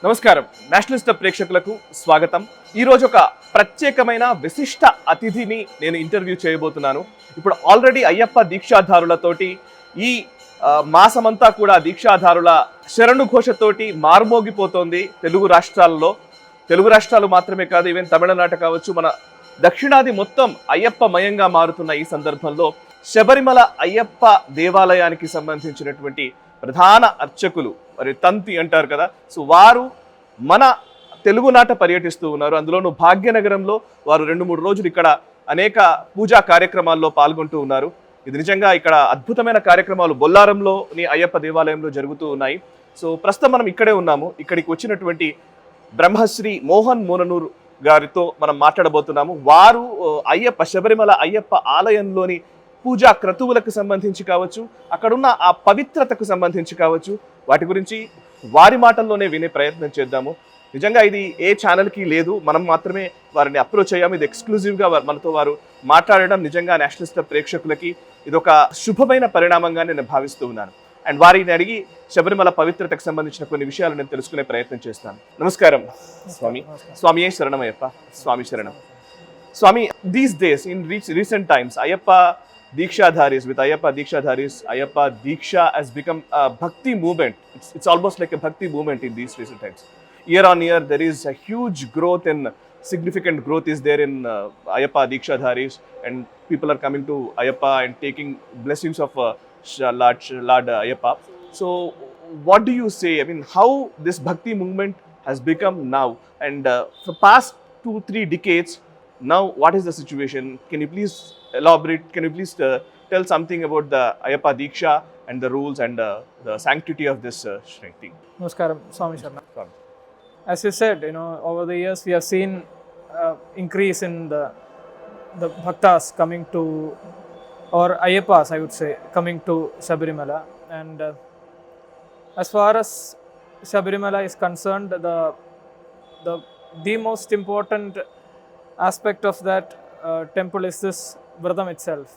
నమస్కారం Nationalist hub ప్రేక్షకులకు స్వాగతం. ఈరోజు ఒక ప్రత్యేకమైన విశిష్ట అతిథిని నేను ఇంటర్వ్యూ చేయబోతున్నాను. ఇప్పుడు ఆల్రెడీ అయ్యప్ప దీక్షాధారులతోటి ఈ మాసమంతా కూడా దీక్షాధారుల శరణు ఘోషతోటి మార్మోగిపోతోంది తెలుగు రాష్ట్రాల్లో. తెలుగు రాష్ట్రాలు మాత్రమే కాదు, ఈవెన్ తమిళనాట కావచ్చు, మన దక్షిణాది మొత్తం అయ్యప్ప మయంగా మారుతున్న ఈ సందర్భంలో శబరిమల అయ్యప్ప దేవాలయానికి సంబంధించినటువంటి ప్రధాన అర్చకులు, మరి తంతి అంటారు కదా, సో వారు మన తెలుగునాట పర్యటిస్తూ ఉన్నారు. అందులోనూ భాగ్యనగరంలో వారు 2-3 రోజులు ఇక్కడ అనేక పూజా కార్యక్రమాల్లో పాల్గొంటూ ఉన్నారు. ఇది నిజంగా ఇక్కడ అద్భుతమైన కార్యక్రమాలు బొల్లారంలోని అయ్యప్ప దేవాలయంలో జరుగుతూ ఉన్నాయి. సో ప్రస్తుతం మనం ఇక్కడే ఉన్నాము. ఇక్కడికి వచ్చినటువంటి బ్రహ్మశ్రీ మోహన్ మోననూరు గారితో మనం మాట్లాడబోతున్నాము. వారు శబరిమల అయ్యప్ప ఆలయంలోని పూజా క్రతువులకు సంబంధించి కావచ్చు, అక్కడున్న ఆ పవిత్రతకు సంబంధించి కావచ్చు, వాటి గురించి వారి మాటల్లోనే వినే ప్రయత్నం చేద్దాము. నిజంగా ఇది ఏ ఛానల్కి లేదు, మనం మాత్రమే వారిని అప్రోచ్ అయ్యాము. ఇది ఎక్స్క్లూజివ్గా మనతో వారు మాట్లాడడం నిజంగా నేషనలిస్ట్ ప్రేక్షకులకి ఇదొక శుభమైన పరిణామంగా నేను భావిస్తూ ఉన్నాను. అండ్ వారిని అడిగి శబరిమల పవిత్రతకు సంబంధించిన కొన్ని విషయాలు నేను తెలుసుకునే ప్రయత్నం చేస్తాను. నమస్కారం స్వామి. స్వామియే శరణమయ్యప్ప. స్వామి శరణం. స్వామి, these days in recent times Ayyappa Dikshadharis, Ayyappa Diksha has become a bhakti movement. It's almost like a bhakti movement in these recent times. Year on year, there is a huge growth and significant growth is there in Ayyappa Dikshadharis, and people are coming to Ayyappa and taking blessings of Lord Ayyappa. So, what do you say? I mean, how this bhakti movement has become now, and for past 2-3 decades, now what is the situation? Can you please elaborate? Can you please tell something about the Ayyappa Diksha and the rules and the sanctity of this thing? Namaskaram, Swami Sharna. As you said, over the years we have seen increase in the bhaktas coming to, or Ayyappas I would say, coming to Sabarimala. And as far as Sabarimala is concerned, the most important aspect of that temple is this Vratam itself.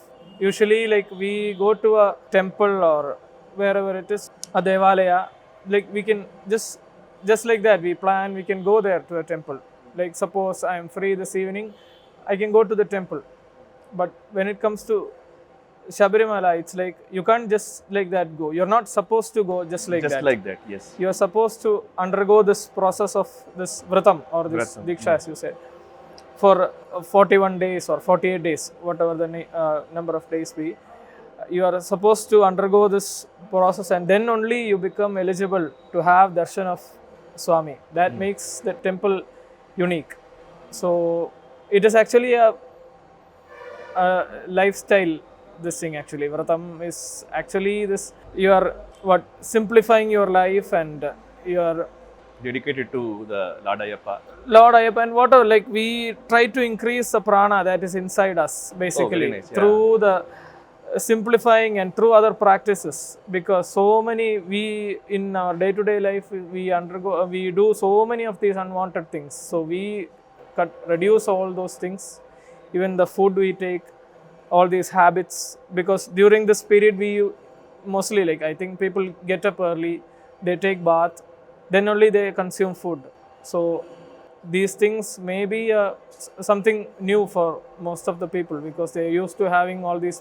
Usually, like, we go to a temple or wherever it is, a devalaya, like we can just like that, we plan, we can go there to a temple. Like, suppose I am free this evening, I can go to the temple. But when it comes to Sabarimala, it's like you can't just like that go. You're not supposed to go just like that. Just like that, yes. You're supposed to undergo this process of this Vratam or this Diksha, as you said, for 41 days or 48 days, whatever the number of days be. You are supposed to undergo this process, and then only you become eligible to have darshan of Swami. That makes the temple unique. So it is actually a lifestyle, this thing actually. Vratam is actually this, you are simplifying your life, and you are dedicated to the Lord Ayyappa, and whatever, like we try to increase the prana that is inside us, basically. Nice. Through the simplifying and through other practices, because so many, we in our day-to-day life we do so many of these unwanted things. So we reduce all those things, even the food we take, all these habits, because during this period we mostly, like, I think people get up early, they take bath, then only they consume food. So these things may be something new for most of the people, because they are used to having all these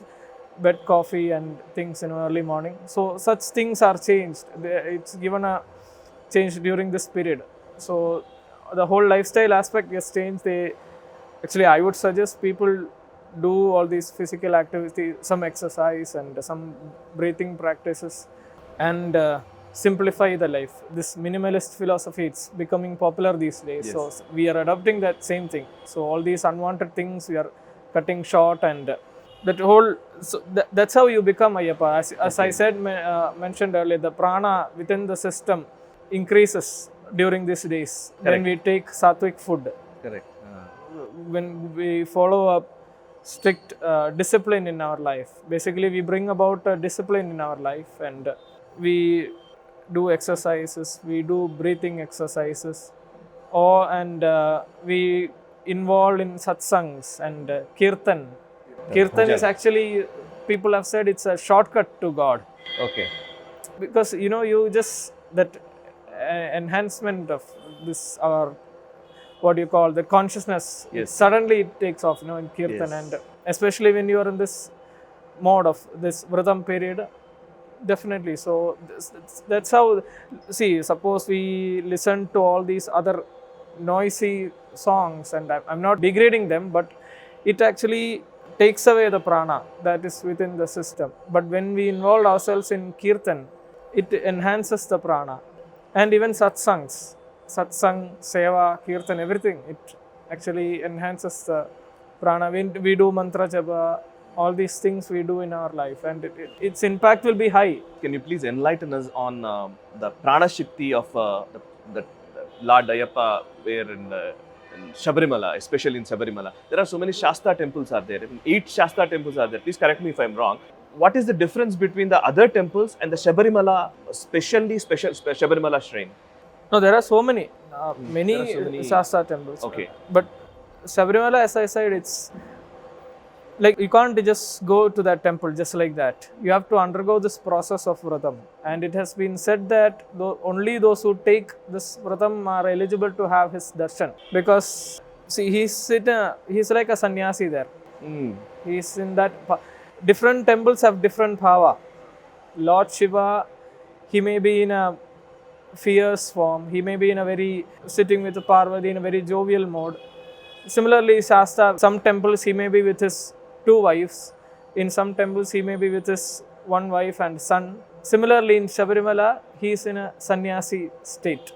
bed coffee and things in early morning. So such things are changed. It's given a change during this period. So the whole lifestyle aspect gets changed. Actually, I would suggest people do all these physical activities, some exercise and some breathing practices, and simplify the life. This minimalist philosophy, it's becoming popular these days. Yes. So we are adopting that same thing. So all these unwanted things we are cutting short, and that whole, so that's how you become Ayyappa. As I said, mentioned earlier, the prana within the system increases during these days. Correct. When we take sattvic food. Correct. When we follow a strict discipline in our life, basically we bring about a discipline in our life, and we do exercises, we do breathing exercises, and we involve in satsangs and kirtan. Kirtan is actually, people have said it's a shortcut to God. Okay. Because you just, that enhancement of this our what you call the consciousness. Yes. Suddenly it takes off, in kirtan, Yes. and especially when you are in this mode of this vratam period, definitely. So that's how. See, suppose we listen to all these other noisy songs, and I'm not degrading them, but it actually takes away the prana that is within the system. But when we involve ourselves in kirtan, it enhances the prana. And even satsang, seva, kirtan, everything, it actually enhances the prana. When we do mantra japa, all these things we do in our life, and its impact will be high. Can you please enlighten us on the prana shakti of the Lord Ayyappa where in Sabarimala, especially in Sabarimala? There are so many Shasta temples are there. 8 Shasta temples are there. Please correct me if I'm wrong. What is the difference between the other temples and the Sabarimala, special Sabarimala shrine? No, there are so many, many, There are so many- Shasta temples. Okay. But Sabarimala, as I said, it's like you can't just go to that temple just like that. You have to undergo this process of vratam. And it has been said that only those who take this vratam are eligible to have his darshan. Because, see, he's like a sannyasi there. Mm. He's in that. Different temples have different power. Lord Shiva, he may be in a fierce form. He may be in a very sitting with Parvati in a very jovial mode. Similarly, Shasta, some temples he may be with his 2 wives. In some temples he may be with his 1 wife and son. Similarly, in Sabarimala, he is in a sannyasi state.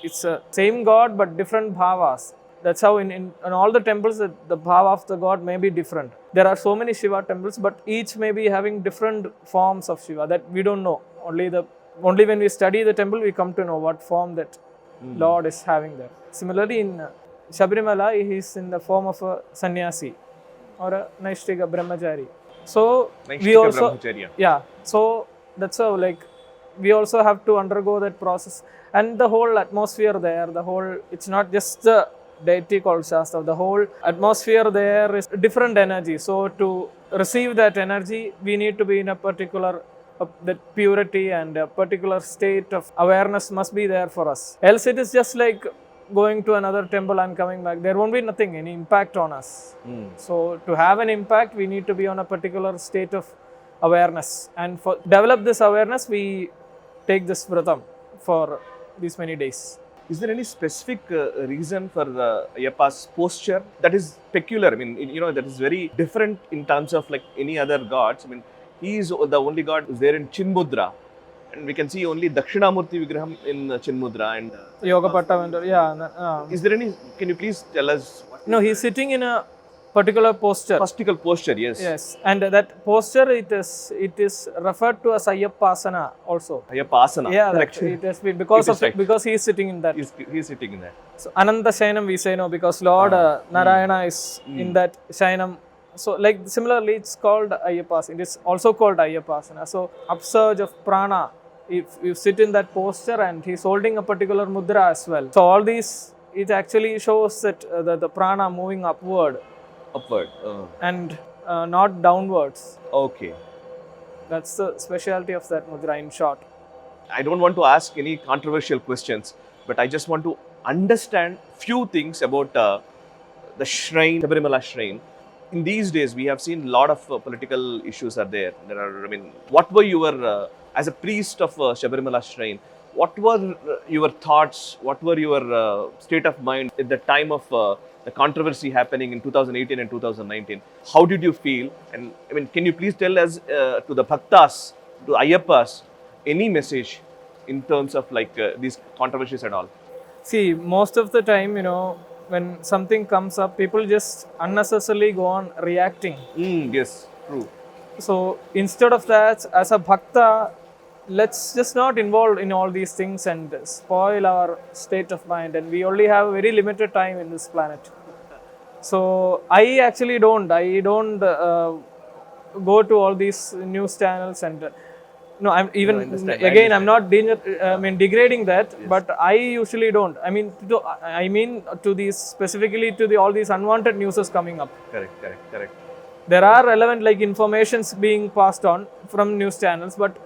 It's the same God but different bhavas. That's how in all the temples the bhava of the God may be different. There are so many Shiva temples, but each may be having different forms of Shiva that we don't know. Only when we study the temple we come to know what form that Lord is having there. Similarly, in Sabarimala, he is in the form of a sannyasi or a Naishtika Brahmachari. So we Naishtika also, Brahmacharya. yeah, so that's how, like, we also have to undergo that process. And the whole atmosphere there, it's not just the deity called Shasta, the whole atmosphere there is different energy. So to receive that energy, we need to be in a particular that purity and a particular state of awareness must be there for us. Else it is just like going to another temple and coming back. There won't be any impact on us. So to have an impact, we need to be on a particular state of awareness. And for develop this awareness, we take this vratam for these many days. Is there any specific reason for Ayyappa's posture that is peculiar? I mean, that is very different in terms of like any other gods. I mean, he is the only god who's there in Chinmudra, and we can see only Dakshinamurti Vigraham in Chinmudra. And Yoga Patta, yeah. is there any? Can you please tell us? No, he's sitting in a particular posture. Particular posture, yes. Yes, and that posture it is referred to as Ayyappasana also. Ayyappasana. Yeah, Correct. it has been because It is of right. because he is sitting in that. He's sitting in that. So Ananta Shainam we say no, because Lord Narayana is in that Shainam. So like similarly, it's called Ayyappasana. It is also called Ayyappasana. So upsurge of prana. If you sit in that posture, and he's holding a particular mudra as well. So all these, it actually shows that the prana moving upward. Upward. And not downwards. Okay. That's the specialty of that mudra in short. I don't want to ask any controversial questions, but I just want to understand few things about the shrine, Sabarimala shrine. In these days, we have seen a lot of political issues are there. What were your, as a priest of Sabarimala shrine, what were your thoughts, what were your state of mind at the time of the controversy happening in 2018 and 2019? How did you feel? And I mean, can you please tell us to the Bhaktas, to Ayyappas, any message in terms of like these controversies and all? See, most of the time, when something comes up, people just unnecessarily go on reacting. Yes, true. So instead of that, as a bhakta, let's just not involve in all these things and spoil our state of mind. And we only have very limited time in this planet. So I actually don't go to all these news channels and no, I'm even again I'm not degrading that, yes. But I usually don't. I mean to these specifically to all these unwanted news coming up. Correct. There are relevant like informations being passed on from news channels, but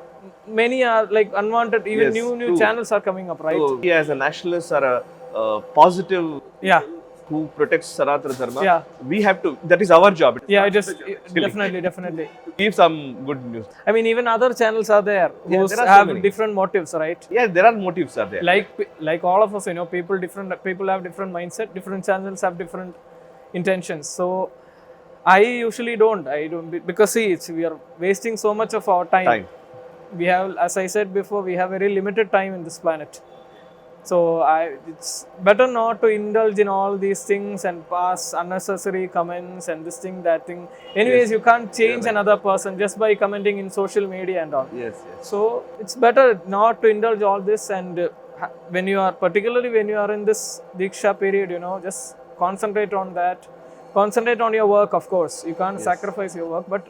many are like unwanted, even Yes, new true. channels are coming up, right? So, we as a nationalist or a positive Yeah, who protects Sanatana Dharma, yeah, we have to, that is our job. yeah, it is definitely. To give some good news. I mean, even other channels are there who Yeah, there are so have many. different motives, right? Yeah, there are motives are there. Like all of us, you know, people have different mindset, different channels have different intentions. So I usually don't, because see, we are wasting so much of our time. We have, as I said before, we have very limited time in this planet. So it's better not to indulge in all these things and pass unnecessary comments and this thing, that thing. Anyways, Yes. you can't change Yeah, another person just by commenting in social media and all. Yes, yes. So it's better not to indulge all this, and particularly when you are in this Diksha period, you know, just concentrate on that. Concentrate on your work, of course. You can't sacrifice your work, but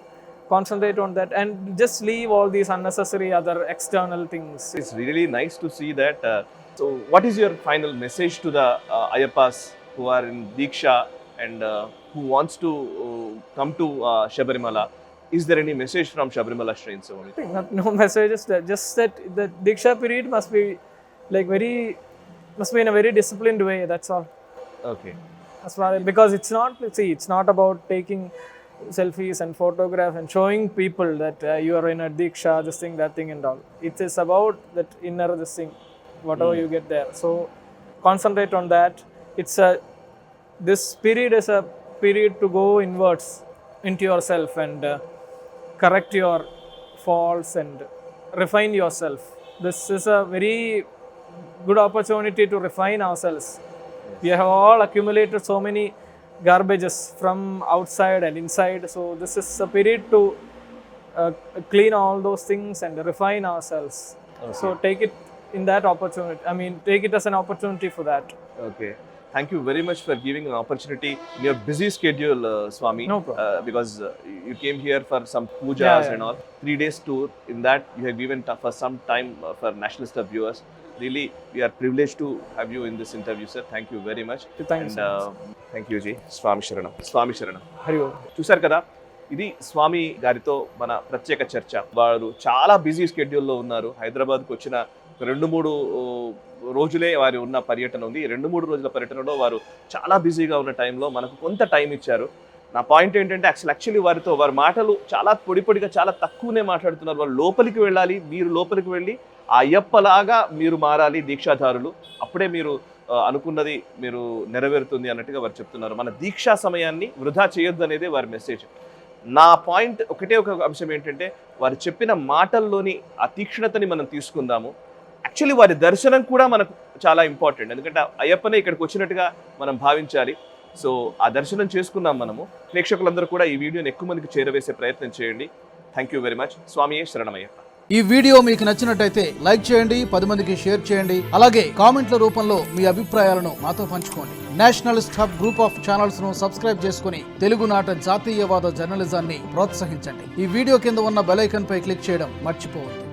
concentrate on that and just leave all these unnecessary other external things. It's really nice to see that. So, what is your final message to the Ayappas who are in Diksha and who wants to come to Sabarimala? Is there any message from Sabarimala shrines? No messages. Just that the Diksha period must be in a very disciplined way. That's all. Okay. As far as, because it's not about taking selfies and photograph and showing people that you are in a Diksha, this thing, that thing and all. It is about that inner this thing, whatever you get there. So concentrate on that. This period is a period to go inwards into yourself and correct your faults and refine yourself. This is a very good opportunity to refine ourselves. We have all accumulated so many garbages from outside and inside. So this is a period to clean all those things and refine ourselves. Okay. So take it in that opportunity. I mean, take it as an opportunity for that. Okay. Thank you very much for giving an opportunity in your busy schedule, Swami. No problem. Because you came here for some pujas and all. 3 days tour. In that, you have given for some time for Nationalist Hub viewers. Really, we are privileged to have you in this interview, sir. Thank you very much. Thank you so much. Thank you, Ji. Swami Sharanam. Swami Sharanam. Hari Om. చూసారు కదా, ఇది స్వామి గారితో మన ప్రత్యేక చర్చ. వారు చాలా busy స్కెడ్యూల్లో ఉన్నారు. హైదరాబాద్కు వచ్చిన 2-3 రోజులే వారి ఉన్న పర్యటన ఉంది. 2-3 రోజుల పర్యటనలో వారు చాలా బిజీగా ఉన్న టైంలో మనకు కొంత టైం ఇచ్చారు. నా పాయింట్ ఏంటంటే యాక్చువల్లీ వారి మాటలు చాలా పొడిగా చాలా తక్కువనే మాట్లాడుతున్నారు. వాళ్ళు లోపలికి వెళ్ళాలి, మీరు లోపలికి వెళ్ళి ఆ అయ్యప్పలాగా మీరు మారాలి దీక్షాధారులు, అప్పుడే మీరు అనుకున్నది మీరు నెరవేరుతుంది అన్నట్టుగా వారు చెప్తున్నారు. మన దీక్షా సమయాన్ని వృధా చేయొద్దు అనేదే వారి మెసేజ్. నా పాయింట్ ఒకటే ఒక అంశం ఏంటంటే, వారు చెప్పిన మాటల్లోని ఆ తీక్ష్ణతని మనం తీసుకుందాము. యాక్చువల్లీ వారి దర్శనం కూడా మనకు చాలా ఇంపార్టెంట్, ఎందుకంటే అయ్యప్పనే ఇక్కడికి వచ్చినట్టుగా మనం భావించాలి. సో ఆ దర్శనం చేసుకుందాం మనము. ప్రేక్షకులందరూ కూడా ఈ వీడియోని ఎక్కువ మందికి చేరవేసే ప్రయత్నం చేయండి. Thank you very much. స్వామియే శరణమయ్యప్ప. ఈ వీడియో మీకు నచ్చినట్టయితే లైక్ చేయండి, 10 మందికి షేర్ చేయండి. అలాగే కామెంట్ల రూపంలో మీ అభిప్రాయాలను మాతో పంచుకోండి. Nationalist hub group of channels ను సబ్స్క్రైబ్ చేసుకుని తెలుగునాట జాతీయవాద జర్నలిజాన్ని ప్రోత్సహించండి. ఈ వీడియో కింద ఉన్న బెల్ ఐకాన్ పై క్లిక్ చేయడం మర్చిపోవద్దు.